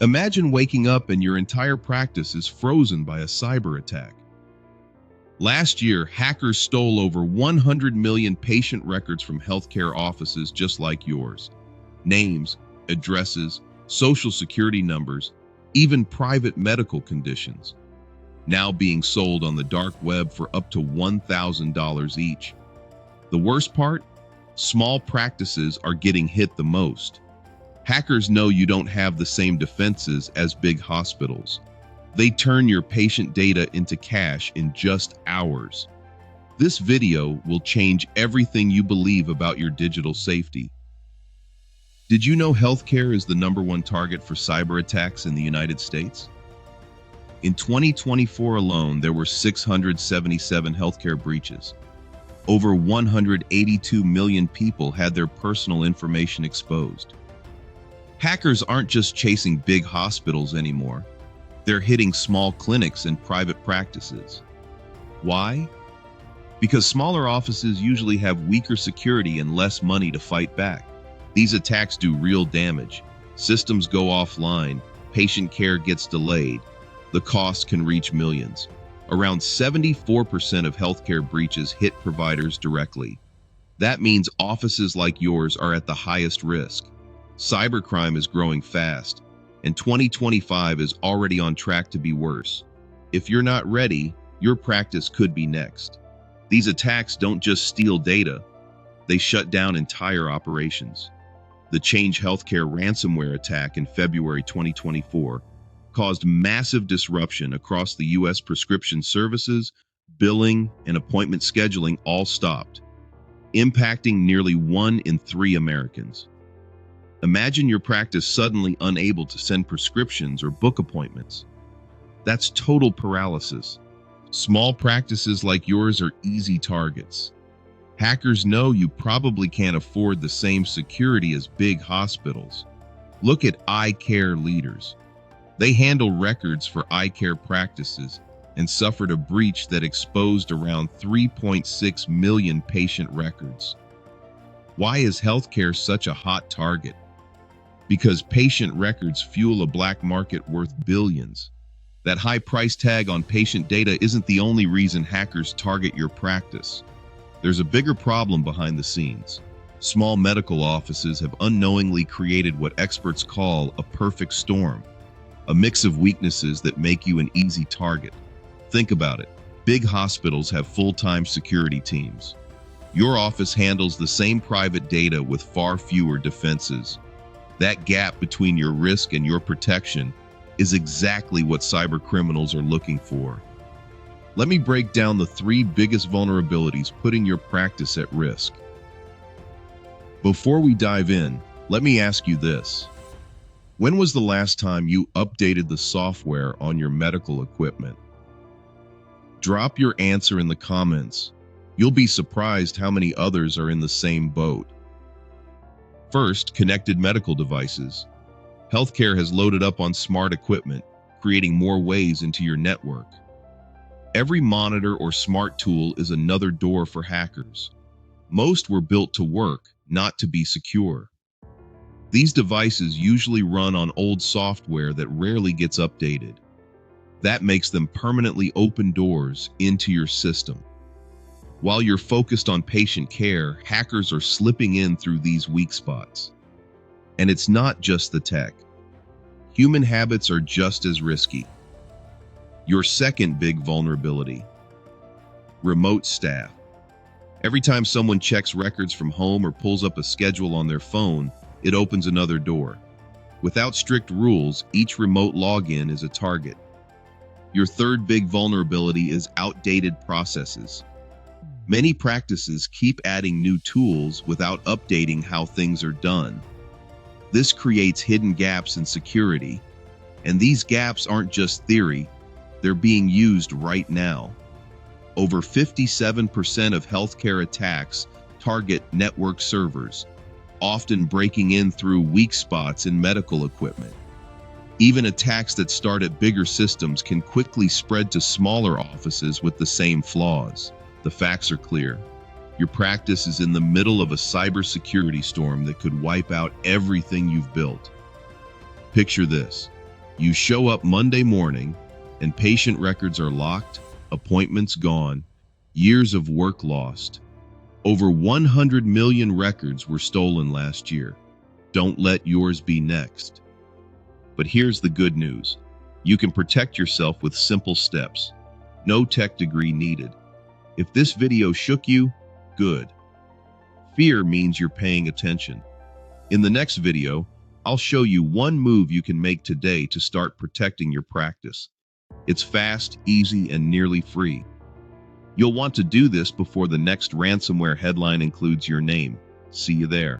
Imagine waking up and your entire practice is frozen by a cyber attack. Last year, hackers stole over 100 million patient records from healthcare offices just like yours. Names, addresses, social security numbers, even private medical conditions. Now being sold on the dark web for up to $1,000 each. The worst part? Small practices are getting hit the most. Hackers know you don't have the same defenses as big hospitals. They turn your patient data into cash in just hours. This video will change everything you believe about your digital safety. Did you know healthcare is the #1 target for cyber attacks in the United States? In 2024 alone, there were 677 healthcare breaches. Over 182 million people had their personal information exposed. Hackers aren't just chasing big hospitals anymore. They're hitting small clinics and private practices. Why? Because smaller offices usually have weaker security and less money to fight back. These attacks do real damage. Systems go offline, patient care gets delayed. The cost can reach millions. Around 74% of healthcare breaches hit providers directly. That means offices like yours are at the highest risk. Cybercrime is growing fast, and 2025 is already on track to be worse. If you're not ready, your practice could be next. These attacks don't just steal data, they shut down entire operations. The Change Healthcare ransomware attack in February 2024 caused massive disruption across the U.S. Prescription services, billing, and appointment scheduling all stopped, impacting nearly 1 in 3 Americans. Imagine your practice suddenly unable to send prescriptions or book appointments. That's total paralysis. Small practices like yours are easy targets. Hackers know you probably can't afford the same security as big hospitals. Look at eye care leaders. They handle records for eye care practices and suffered a breach that exposed around 3.6 million patient records. Why is healthcare such a hot target? Because patient records fuel a black market worth billions. That high price tag on patient data isn't the only reason hackers target your practice. There's a bigger problem behind the scenes. Small medical offices have unknowingly created what experts call a perfect storm, a mix of weaknesses that make you an easy target. Think about it. Big hospitals have full-time security teams. Your office handles the same private data with far fewer defenses. That gap between your risk and your protection is exactly what cybercriminals are looking for. Let me break down the 3 biggest vulnerabilities putting your practice at risk. Before we dive in, let me ask you this. When was the last time you updated the software on your medical equipment? Drop your answer in the comments. You'll be surprised how many others are in the same boat. First, connected medical devices. Healthcare has loaded up on smart equipment, creating more ways into your network. Every monitor or smart tool is another door for hackers. Most were built to work, not to be secure. These devices usually run on old software that rarely gets updated. That makes them permanently open doors into your system. While you're focused on patient care, hackers are slipping in through these weak spots. And it's not just the tech. Human habits are just as risky. Your second big vulnerability: remote staff. Every time someone checks records from home or pulls up a schedule on their phone, it opens another door. Without strict rules, each remote login is a target. Your third big vulnerability is outdated processes. Many practices keep adding new tools without updating how things are done. This creates hidden gaps in security, and these gaps aren't just theory, they're being used right now. Over 57% of healthcare attacks target network servers, often breaking in through weak spots in medical equipment. Even attacks that start at bigger systems can quickly spread to smaller offices with the same flaws. The facts are clear. Your practice is in the middle of a cybersecurity storm that could wipe out everything you've built. Picture this. You show up Monday morning, and patient records are locked, appointments gone, years of work lost. Over 100 million records were stolen last year. Don't let yours be next. But here's the good news. You can protect yourself with simple steps. No tech degree needed. If this video shook you, good. Fear means you're paying attention. In the next video, I'll show you one move you can make today to start protecting your practice. It's fast, easy, and nearly free. You'll want to do this before the next ransomware headline includes your name. See you there.